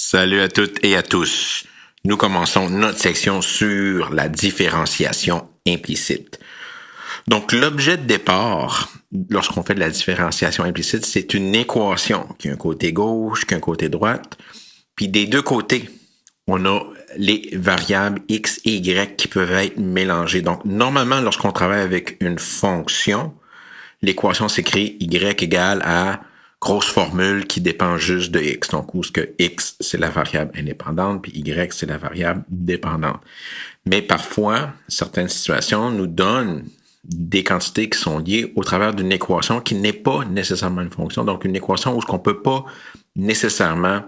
Salut à toutes et à tous. Nous commençons notre section sur la différenciation implicite. Donc, l'objet de départ, lorsqu'on fait de la différenciation implicite, c'est une équation qui a un côté gauche, qui a un côté droite. Puis des deux côtés, on a les variables x et y qui peuvent être mélangées. Donc, normalement, lorsqu'on travaille avec une fonction, l'équation s'écrit y égale à grosse formule qui dépend juste de x. Donc, où ce que x, c'est la variable indépendante, puis y, c'est la variable dépendante. Mais parfois, certaines situations nous donnent des quantités qui sont liées au travers d'une équation qui n'est pas nécessairement une fonction. Donc, une équation où on ne peut pas nécessairement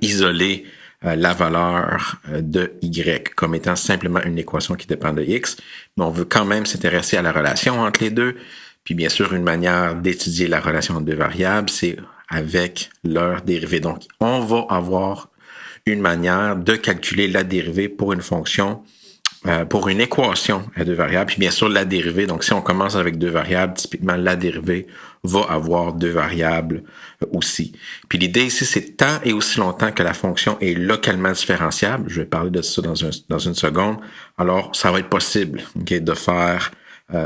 isoler la valeur de y comme étant simplement une équation qui dépend de x. Mais on veut quand même s'intéresser à la relation entre les deux. Puis bien sûr, une manière d'étudier la relation entre deux variables, c'est avec leur dérivée. Donc, on va avoir une manière de calculer la dérivée pour une fonction, pour une équation à deux variables. Puis bien sûr, la dérivée, donc si on commence avec deux variables, typiquement la dérivée va avoir deux variables aussi. Puis l'idée ici, c'est tant et aussi longtemps que la fonction est localement différenciable. Je vais parler de ça dans une seconde. Alors, ça va être possible de faire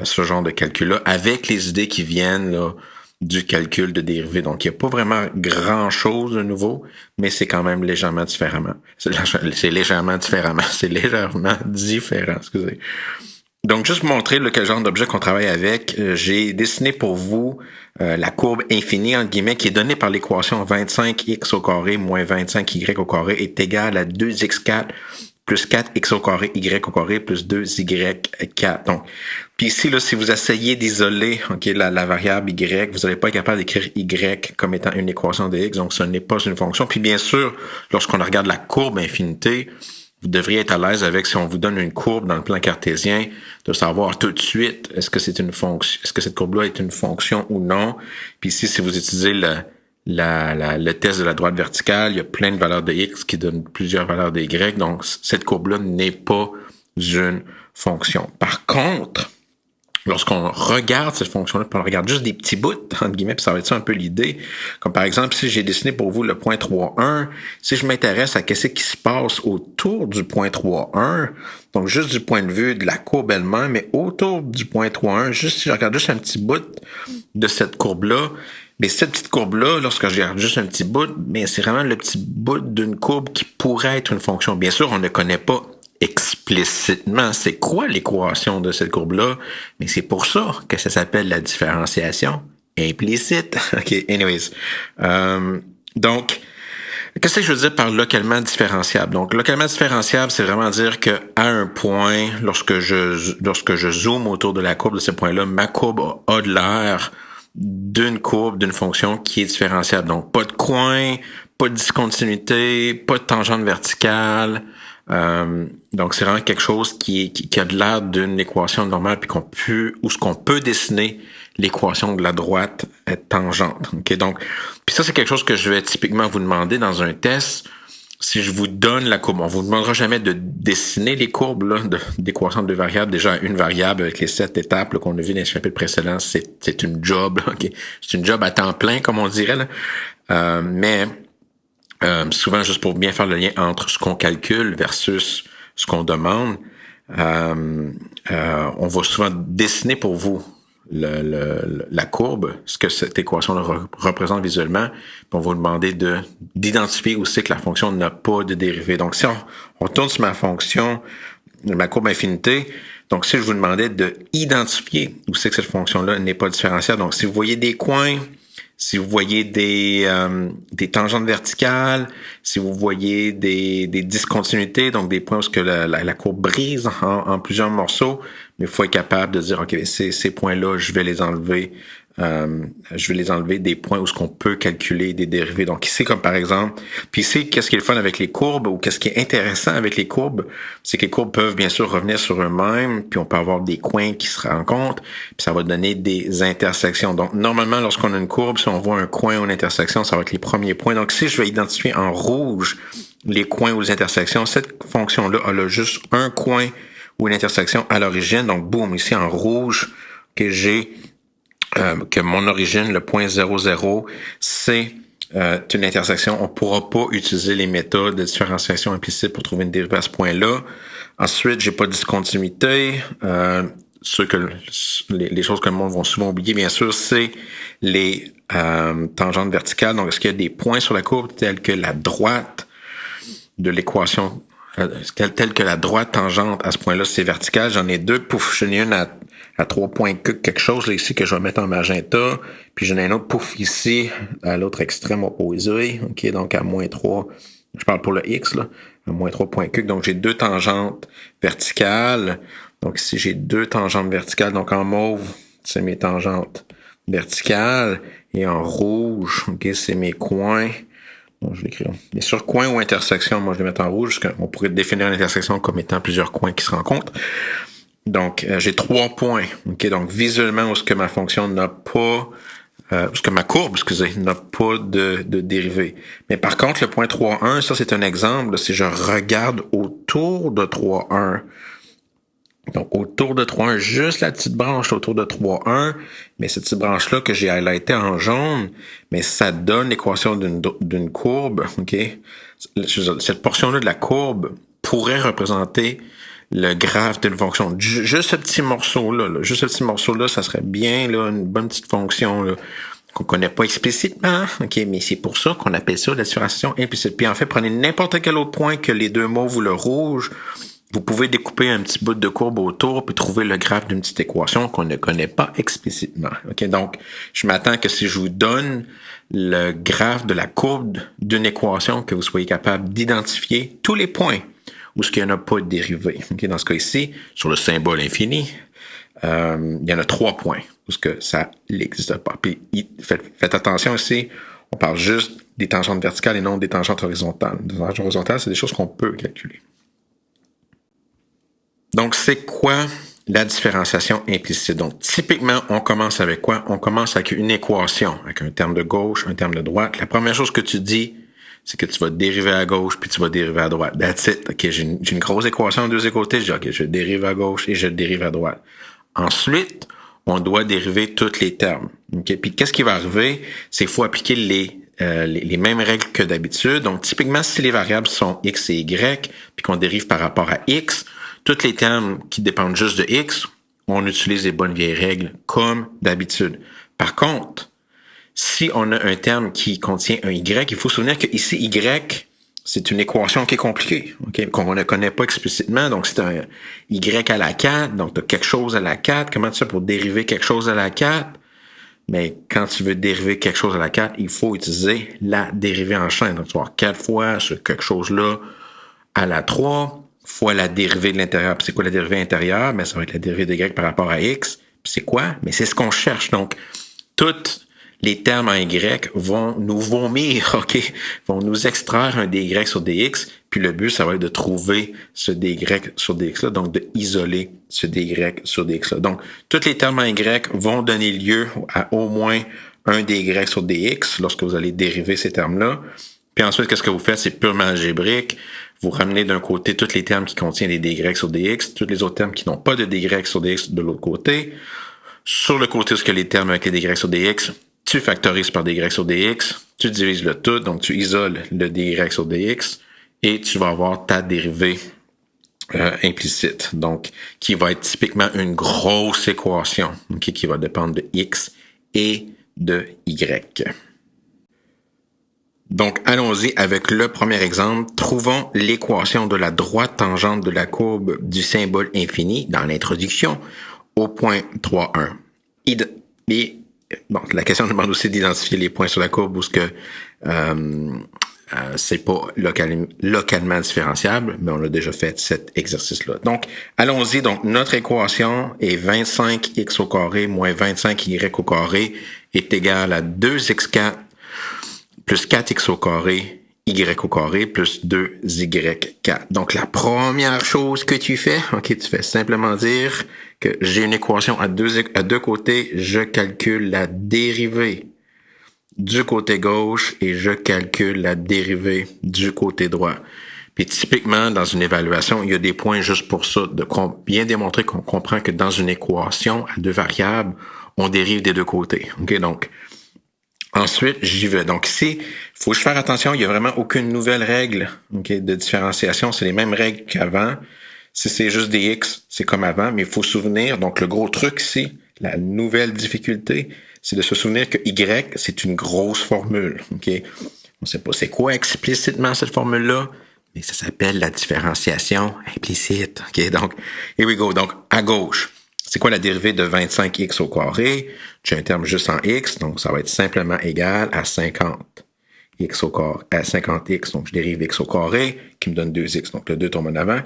ce genre de calcul-là avec les idées qui viennent là, du calcul de dérivée. Donc, il n'y a pas vraiment grand-chose de nouveau, mais c'est quand même légèrement différemment. C'est légèrement différent, excusez. Donc, juste pour montrer quel genre d'objet qu'on travaille avec, j'ai dessiné pour vous la courbe infinie, entre guillemets, qui est donnée par l'équation 25x au carré moins 25y au carré est égal à 2x4 plus 4x au carré, y au carré, plus 2y4. Donc, puis ici, là, si vous essayez d'isoler la variable y, vous n'allez pas être capable d'écrire y comme étant une équation de x, donc ce n'est pas une fonction. Puis bien sûr, lorsqu'on regarde la courbe infinité, vous devriez être à l'aise avec, si on vous donne une courbe dans le plan cartésien, de savoir tout de suite est-ce que c'est une fonction, est-ce que cette courbe-là est une fonction ou non. Puis ici, si vous utilisez le test de la droite verticale, il y a plein de valeurs de x qui donnent plusieurs valeurs de y, donc cette courbe-là n'est pas une fonction. Par contre, lorsqu'on regarde cette fonction-là, puis on regarde juste des petits bouts, entre guillemets, puis ça va être ça un peu l'idée. Comme par exemple, si j'ai dessiné pour vous le point 3,1, si je m'intéresse à qu'est-ce qui se passe autour du point 3,1, donc juste du point de vue de la courbe elle-même, mais autour du point 3,1, juste si je regarde juste un petit bout de cette courbe-là, mais cette petite courbe-là, lorsque je regarde juste un petit bout, mais c'est vraiment le petit bout d'une courbe qui pourrait être une fonction. Bien sûr, on ne connaît pas explicitement c'est quoi l'équation de cette courbe-là, mais c'est pour ça que ça s'appelle la différenciation implicite. OK, anyways. Donc, qu'est-ce que je veux dire par localement différenciable? Donc, localement différenciable, c'est vraiment dire que à un point, lorsque je zoome autour de la courbe de ce point-là, ma courbe a de l'air d'une courbe, d'une fonction qui est différenciable. Donc, pas de coin, pas de discontinuité, pas de tangente verticale. Donc, c'est vraiment quelque chose qui a de l'air d'une équation normale, puis où ce qu'on peut dessiner l'équation de la droite tangente. Okay? Donc, puis ça, c'est quelque chose que je vais typiquement vous demander dans un test. Si je vous donne la courbe, on vous demandera jamais de dessiner les courbes là, d'équations de deux variables. Déjà, une variable avec les 7 étapes là, qu'on a vu dans les chapitres précédents, c'est une job. Là, okay? C'est une job à temps plein, comme on dirait. Là. Mais souvent, juste pour bien faire le lien entre ce qu'on calcule versus ce qu'on demande, on va souvent dessiner pour vous la courbe, ce que cette équation représente visuellement, puis on va vous demander d'identifier aussi que la fonction n'a pas de dérivée. Donc, si on retourne sur ma fonction, ma courbe infinité, donc si je vous demandais d'identifier où c'est que cette fonction-là n'est pas différentielle, donc si vous voyez des coins, si vous voyez des tangentes verticales, si vous voyez des discontinuités, donc des points où que la courbe brise en plusieurs morceaux, mais il faut être capable de dire, OK, ces points-là, je vais les enlever des points où ce qu'on peut calculer des dérivées. Donc ici, comme par exemple, puis ici, qu'est-ce qui est le fun avec les courbes ou qu'est-ce qui est intéressant avec les courbes, c'est que les courbes peuvent bien sûr revenir sur eux-mêmes, puis on peut avoir des coins qui se rencontrent, puis ça va donner des intersections. Donc normalement, lorsqu'on a une courbe, si on voit un coin ou une intersection, ça va être les premiers points. Donc si je vais identifier en rouge les coins ou les intersections, cette fonction-là, elle a juste un coin ou une intersection à l'origine. Donc boum, ici en rouge, que j'ai que mon origine, le point 0,0, c'est une intersection, on ne pourra pas utiliser les méthodes de différenciation implicite pour trouver une dérivée à ce point-là. Ensuite, j'ai pas de discontinuité. Les choses que le monde va souvent oublier, bien sûr, c'est les tangentes verticales. Donc, est-ce qu'il y a des points sur la courbe tels que la droite de l'équation, telle que la droite tangente à ce point-là, c'est vertical? J'en ai deux. Pouf, j'en ai une à 3 points quelque chose là, ici que je vais mettre en magenta. Puis j'en ai un autre pouf ici à l'autre extrême opposé. OK, donc à moins 3. Je parle pour le X, là. À moins 3 points cuc. Donc j'ai deux tangentes verticales. Donc ici, j'ai deux tangentes verticales. Donc en mauve, c'est mes tangentes verticales. Et en rouge, OK, c'est mes coins. Donc, je l'écris. Bien sûr, coin ou intersection, moi je vais mettre en rouge, parce qu'on pourrait définir l'intersection comme étant plusieurs coins qui se rencontrent. Donc, j'ai 3 points. OK, donc visuellement, où est-ce que ma fonction n'a pas, où est-ce que ma courbe, excusez, n'a pas de dérivée. Mais par contre, le point 3,1, ça c'est un exemple. Si je regarde autour de 3,1, donc autour de 3,1, juste la petite branche autour de 3,1, mais cette petite branche-là que j'ai highlightée en jaune, mais ça donne l'équation d'une courbe. OK, cette portion-là de la courbe pourrait représenter le graphe d'une fonction. Juste ce petit morceau-là, ça serait bien là, une bonne petite fonction là, qu'on connaît pas explicitement, ok, mais c'est pour ça qu'on appelle ça la différenciation implicite. Puis en fait, prenez n'importe quel autre point que les deux mauves ou le rouge, vous pouvez découper un petit bout de courbe autour puis trouver le graphe d'une petite équation qu'on ne connaît pas explicitement. Ok, donc je m'attends que si je vous donne le graphe de la courbe d'une équation, que vous soyez capable d'identifier tous les points où ce qu'il n'y en a pas de dérivée. Okay, dans ce cas ici, sur le symbole infini, il y en a 3 points où ce que ça n'existe pas. Puis faites attention ici, on parle juste des tangentes verticales et non des tangentes horizontales. Les tangentes horizontales, c'est des choses qu'on peut calculer. Donc, c'est quoi la différenciation implicite? Donc, typiquement, on commence avec quoi? On commence avec une équation, avec un terme de gauche, un terme de droite. La première chose que tu dis, c'est que tu vas dériver à gauche puis tu vas dériver à droite. That's it. OK, j'ai une grosse équation en deux côtés. Je dis, OK, je dérive à gauche et je dérive à droite. Ensuite, on doit dériver tous les termes. OK? Puis qu'est-ce qui va arriver? C'est qu'il faut appliquer les mêmes règles que d'habitude. Donc, typiquement, si les variables sont x et y, puis qu'on dérive par rapport à x, tous les termes qui dépendent juste de x, on utilise les bonnes vieilles règles comme d'habitude. Par contre, si on a un terme qui contient un y, il faut se souvenir que ici, y, c'est une équation qui est compliquée, okay, qu'on ne connaît pas explicitement. Donc, c'est un y à la 4, donc tu as quelque chose à la 4. Comment tu fais pour dériver quelque chose à la 4? Mais quand tu veux dériver quelque chose à la 4, il faut utiliser la dérivée en chaîne. Donc, tu vas avoir 4 fois ce quelque chose-là à la 3 fois la dérivée de l'intérieur. Puis c'est quoi la dérivée intérieure? Mais ça va être la dérivée de y par rapport à x. Puis c'est quoi? Mais c'est ce qu'on cherche. Donc, toutes les termes en y vont nous vomir, OK? Vont nous extraire un dy sur dx. Puis le but, ça va être de trouver ce dy sur dx-là, donc de isoler ce dy sur dx-là. Donc, tous les termes en y vont donner lieu à au moins un dy sur dx lorsque vous allez dériver ces termes-là. Puis ensuite, qu'est-ce que vous faites? C'est purement algébrique. Vous ramenez d'un côté tous les termes qui contiennent des dy sur dx, tous les autres termes qui n'ont pas de dy sur dx de l'autre côté. Sur le côté, ce que les termes avec les dy sur dx, tu factorises par dy sur dx, tu divises le tout, donc tu isoles le dy sur dx, et tu vas avoir ta dérivée implicite, donc qui va être typiquement une grosse équation, okay, qui va dépendre de x et de y. Donc, allons-y avec le premier exemple. Trouvons l'équation de la droite tangente de la courbe du symbole infini dans l'introduction au point 3,1. Bon, la question demande aussi d'identifier les points sur la courbe où ce que c'est pas localement différenciable, mais on a déjà fait cet exercice-là. Donc, allons-y. Donc, notre équation est 25x au carré moins 25y au carré est égal à 2x4 plus 4x au carré, y au carré, plus 2y4. Donc, la première chose que tu fais, OK, tu fais simplement dire que j'ai une équation à deux côtés, je calcule la dérivée du côté gauche et je calcule la dérivée du côté droit. Puis typiquement, dans une évaluation, il y a des points juste pour ça, de bien démontrer qu'on comprend que dans une équation à deux variables, on dérive des deux côtés. OK, donc, Ensuite, j'y vais. Donc ici, il faut juste faire attention, il n'y a vraiment aucune nouvelle règle de différenciation. C'est les mêmes règles qu'avant. Si c'est juste des X, c'est comme avant, mais il faut se souvenir, donc le gros truc ici, la nouvelle difficulté, c'est de se souvenir que Y, c'est une grosse formule. Okay? On ne sait pas c'est quoi explicitement cette formule-là, mais ça s'appelle la différenciation implicite. Okay? Donc, here we go. Donc, à gauche, c'est quoi la dérivée de 25x au carré? J'ai un terme juste en x, donc ça va être simplement égal à 50x au carré, à 50x, donc je dérive x au carré, qui me donne 2x, donc le 2 tombe en avant.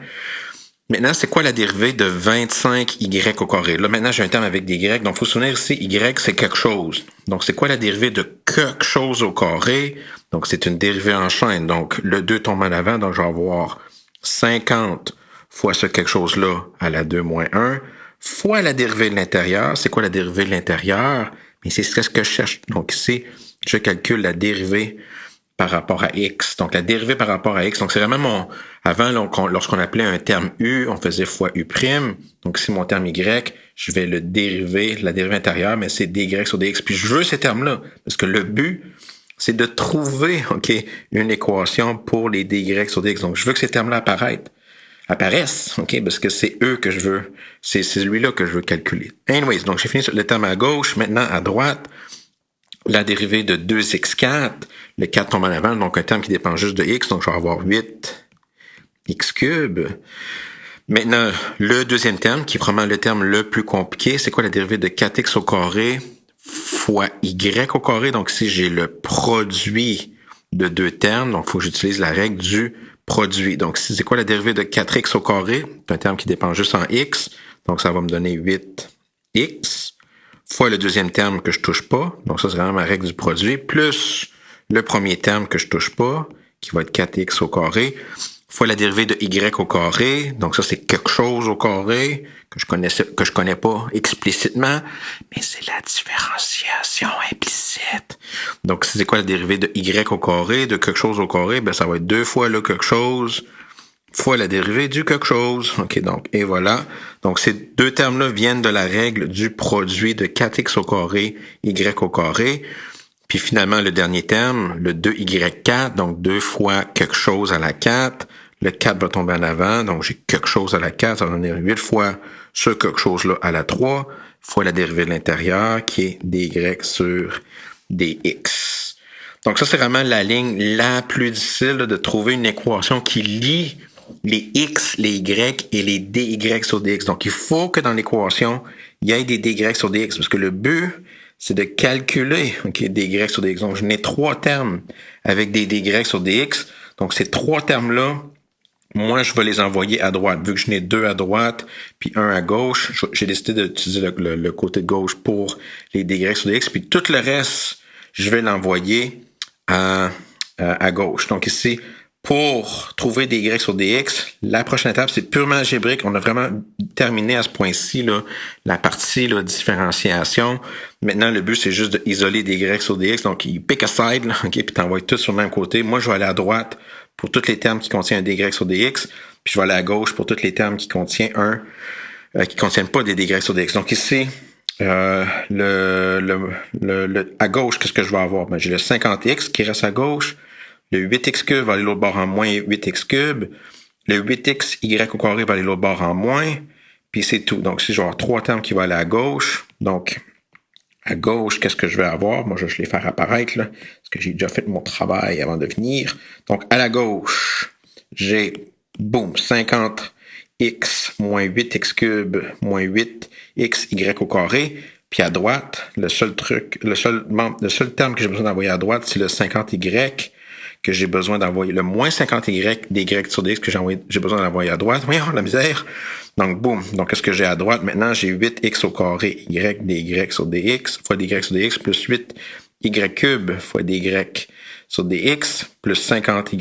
Maintenant, c'est quoi la dérivée de 25y au carré? Là, maintenant, j'ai un terme avec des y, donc il faut se souvenir ici, y, c'est quelque chose. Donc, c'est quoi la dérivée de quelque chose au carré? Donc, c'est une dérivée en chaîne. Donc, le 2 tombe en avant, donc je vais avoir 50 fois ce quelque chose-là à la 2 moins 1, fois la dérivée de l'intérieur. C'est quoi la dérivée de l'intérieur? Mais c'est ce que je cherche. Donc, ici, je calcule la dérivée par rapport à x. Donc, la dérivée par rapport à x. Donc, c'est vraiment avant, lorsqu'on appelait un terme u, on faisait fois u'. Donc, ici, mon terme y, je vais le dériver, la dérivée intérieure, mais c'est dy sur dx. Puis, je veux ces termes-là, parce que le but, c'est de trouver, une équation pour les dy sur dx. Donc, je veux que ces termes-là apparaissent, parce que c'est eux que je veux, c'est celui-là que je veux calculer. Anyways, donc, j'ai fini sur le terme à gauche. Maintenant, à droite, la dérivée de 2x4, le 4 tombe en avant, donc un terme qui dépend juste de x, donc je vais avoir 8x cube. Maintenant, le deuxième terme, qui est probablement le terme le plus compliqué, c'est quoi la dérivée de 4x au carré fois y au carré? Donc ici, j'ai le produit de deux termes, donc il faut que j'utilise la règle du produit. Donc ici, c'est quoi la dérivée de 4x au carré? C'est un terme qui dépend juste en x, donc ça va me donner 8x. Fois le deuxième terme que je touche pas, donc ça c'est vraiment ma règle du produit, plus le premier terme que je touche pas, qui va être 4x au carré, fois la dérivée de y au carré, donc ça c'est quelque chose au carré, que je connais pas explicitement, mais c'est la différenciation implicite. Donc c'est quoi la dérivée de y au carré, de quelque chose au carré, ben ça va être 2 fois le quelque chose, fois la dérivée du quelque chose. Donc, et voilà. Donc, ces deux termes-là viennent de la règle du produit de 4x au carré, y au carré. Puis finalement, le dernier terme, le 2y4, donc 2 fois quelque chose à la 4. Le 4 va tomber en avant, donc j'ai quelque chose à la 4, ça va donner 8 fois ce quelque chose-là à la 3, fois la dérivée de l'intérieur, qui est dy sur dx. Donc ça, c'est vraiment la ligne la plus difficile de trouver une équation qui lie les x, les y et les dy sur dx. Donc, il faut que dans l'équation, il y ait des dy sur dx, parce que le but, c'est de calculer dy sur dx. Donc, je n'ai 3 termes avec des dy sur dx. Donc, ces 3 termes-là, moi, je vais les envoyer à droite. Vu que je n'ai 2 à droite, puis 1 à gauche, j'ai décidé d'utiliser le côté gauche pour les dy sur dx. Puis tout le reste, je vais l'envoyer à gauche. Donc, ici, pour trouver des y sur dx, la prochaine étape, c'est purement algébrique. On a vraiment terminé à ce point-ci la partie différenciation. Maintenant, le but, c'est juste d'isoler des y sur dx. Donc, il pick a side, puis t'envoies tout sur le même côté. Moi, je vais aller à droite pour tous les termes qui contiennent un dy sur dx, puis je vais aller à gauche pour tous les termes qui contiennent qui contiennent pas des dy sur dx. Donc ici, à gauche, qu'est-ce que je vais avoir? Ben, j'ai le 50x qui reste à gauche. Le 8x cube va aller l'autre bord en moins 8x cube. Le 8x y au carré va aller l'autre bord en moins. Puis c'est tout. Donc, si je vais avoir 3 termes qui vont aller à gauche. Donc, à gauche, qu'est-ce que je vais avoir? Moi, je vais les faire apparaître, là, parce que j'ai déjà fait mon travail avant de venir. Donc, à la gauche, j'ai, boum, 50x moins 8x cube moins 8x y au carré. Puis à droite, le seul terme que j'ai besoin d'envoyer à droite, c'est le 50y que j'ai besoin d'envoyer, le moins 50y dy sur dx que j'ai besoin d'envoyer à droite. Voyons, la misère. Donc, boum. Donc, qu'est-ce que j'ai à droite? Maintenant, j'ai 8x au carré y dy sur dx fois dy sur dx plus 8y cube fois dy sur dx plus 50y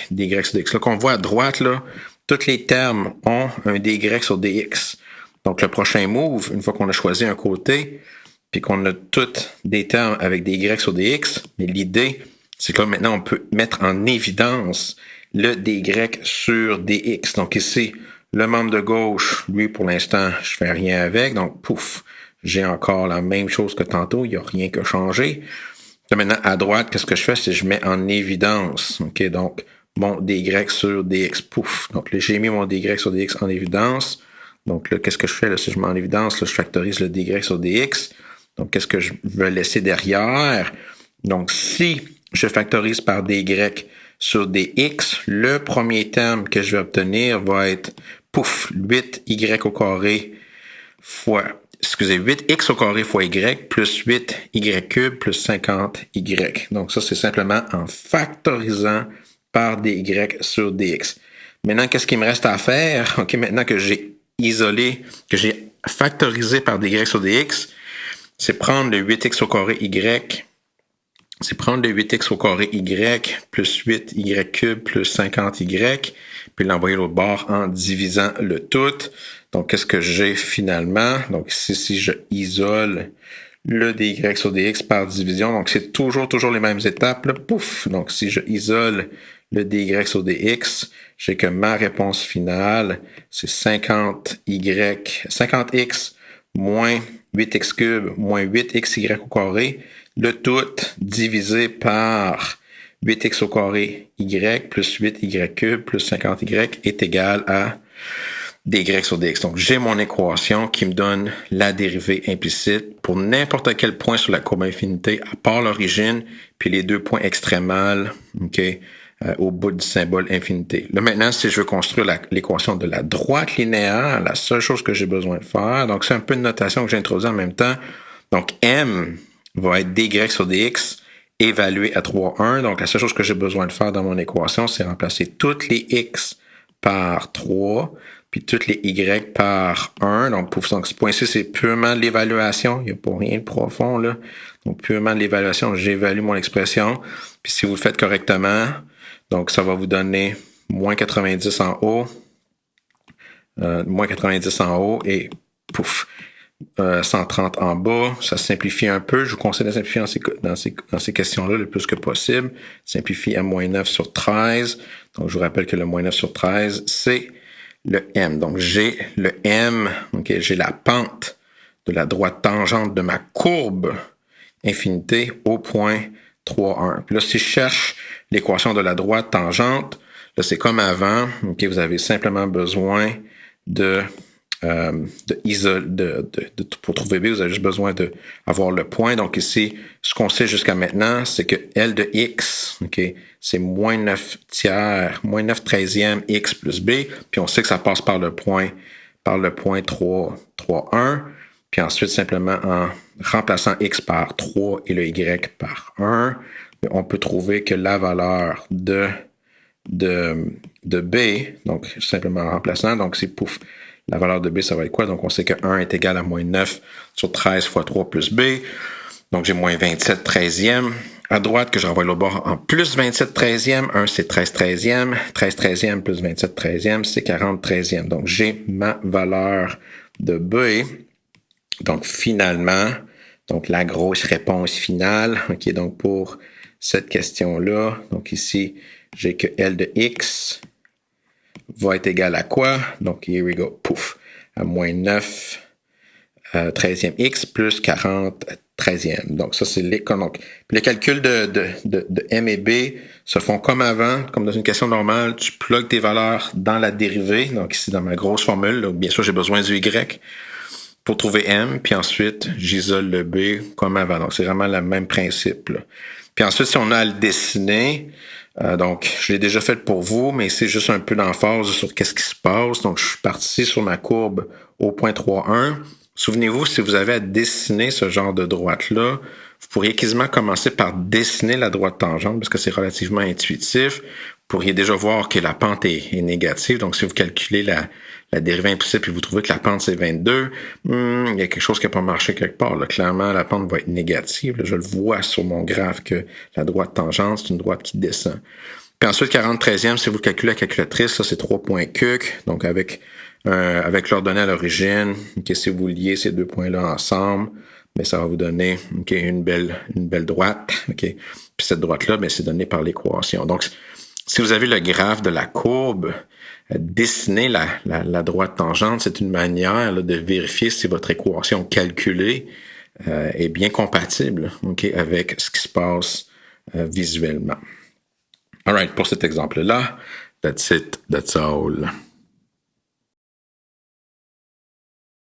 dy sur dx. Là, qu'on voit à droite, là, tous les termes ont un dy sur dx. Donc, le prochain move, une fois qu'on a choisi un côté, puis qu'on a tous des termes avec des y sur dx, mais l'idée, c'est que là, maintenant, on peut mettre en évidence le dy sur dx. Donc ici, le membre de gauche, lui, pour l'instant, je fais rien avec. Donc, pouf, j'ai encore la même chose que tantôt. Il n'y a rien que changé. Là, maintenant, à droite, qu'est-ce que je fais? C'est que je mets en évidence. OK, donc, mon dy sur dx. Pouf. Donc, là, j'ai mis mon dy sur dx en évidence. Donc, là, qu'est-ce que je fais? Là, si je mets en évidence, là, je factorise le dy sur dx. Donc, qu'est-ce que je veux laisser derrière? Donc, si je factorise par dy sur dx, le premier terme que je vais obtenir va être, pouf, 8y au carré fois 8x au carré fois y plus 8y cube plus 50y. Donc ça, c'est simplement en factorisant par dy sur dx. Maintenant, qu'est-ce qu'il me reste à faire? OK, maintenant que j'ai isolé, que j'ai factorisé par dy sur dx, c'est prendre le 8x au carré y, c'est prendre le 8x au carré y plus 8y cube plus 50y, puis l'envoyer l'autre bord en divisant le tout. Donc, qu'est-ce que j'ai finalement? Donc, ici, si je isole le dy sur dx par division, donc c'est toujours les mêmes étapes, là. Pouf! Donc, si je isole le dy sur dx, j'ai que ma réponse finale, c'est 50x moins 8x cube moins 8xy au carré, le tout divisé par 8x au carré y plus 8y cube plus 50y est égal à dy sur dx. Donc, j'ai mon équation qui me donne la dérivée implicite pour n'importe quel point sur la courbe infinité, à part l'origine, puis les deux points extrémales, OK, au bout du symbole infinité. Là, maintenant, si je veux construire l'équation de la droite linéaire, la seule chose que j'ai besoin de faire, donc c'est un peu de notation que j'ai introduit en même temps. Donc, m va être dy sur dx évalué à 3,1. Donc, la seule chose que j'ai besoin de faire dans mon équation, c'est remplacer toutes les x par 3, puis toutes les y par 1. Donc, pour ce point-ci, c'est purement l'évaluation. Il n'y a pas rien de profond, là. Donc, purement l'évaluation, j'évalue mon expression. Puis si vous le faites correctement, donc ça va vous donner moins 90 en haut, moins 90 en haut et pouf, 130 en bas. Ça simplifie un peu. Je vous conseille de simplifier dans ces questions-là le plus que possible. Simplifie à moins 9 sur 13. Donc, je vous rappelle que le moins 9 sur 13, c'est le m. Donc, j'ai le m, okay, j'ai la pente de la droite tangente de ma courbe infinité au point 3,1. Puis là, si je cherche l'équation de la droite tangente, là, c'est comme avant. Okay, vous avez simplement besoin pour trouver B, vous avez juste besoin d'avoir le point. Donc ici, ce qu'on sait jusqu'à maintenant, c'est que L de X, okay, c'est moins 9 tiers, moins 9 treizièmes X plus B. Puis on sait que ça passe par le point 3, 1. Puis ensuite, simplement en remplaçant X par 3 et le Y par 1, on peut trouver que la valeur de B, donc simplement en remplaçant, donc c'est pouf, la valeur de B, ça va être quoi? Donc, on sait que 1 est égal à moins 9 sur 13 fois 3 plus B. Donc, j'ai moins 27 treizièmes. À droite, que je renvoie l'autre bord en plus 27 treizièmes. 1, c'est 13 treizièmes. 13 treizièmes plus 27 treizièmes, c'est 40 treizièmes. Donc, j'ai ma valeur de B. Donc, finalement, donc la grosse réponse finale, OK, donc pour cette question-là, donc ici, j'ai que L de X va être égal à quoi? Donc, here we go. Pouf. À moins 9 treizième x plus 40 treizième. Donc, ça, c'est donc, le calcul de m et b se font comme avant, comme dans une question normale. Tu plugues tes valeurs dans la dérivée. Donc, ici, dans ma grosse formule, donc, bien sûr, j'ai besoin du y pour trouver m. Puis ensuite, j'isole le b comme avant. Donc, c'est vraiment le même principe, là. Puis ensuite, si on a à le dessiner, donc, je l'ai déjà fait pour vous, mais c'est juste un peu d'emphase sur qu'est-ce qui se passe. Donc, je suis parti sur ma courbe au point 3,1. Souvenez-vous, si vous avez à dessiner ce genre de droite-là, vous pourriez quasiment commencer par dessiner la droite tangente parce que c'est relativement intuitif. Vous pourriez déjà voir que la pente est négative. Donc, si vous calculez la dérivée implicite et vous trouvez que la pente c'est 22, il y a quelque chose qui n'a pas marché quelque part. Là. Clairement, la pente va être négative. Là. Je le vois sur mon graphe que la droite tangente, c'est une droite qui descend. Puis ensuite, 40 treizièmes, si vous calculez la calculatrice, ça c'est 3 points cuc. Donc avec l'ordonnée à l'origine, okay, si vous liez ces deux points-là ensemble, ben, ça va vous donner okay, une belle droite. Okay. Puis cette droite-là, ben, c'est donné par l'équation. Donc, si vous avez le graphe de la courbe, dessiner la droite tangente, c'est une manière là, de vérifier si votre équation calculée est bien compatible, OK, avec ce qui se passe visuellement. All right, pour cet exemple-là, that's it, that's all.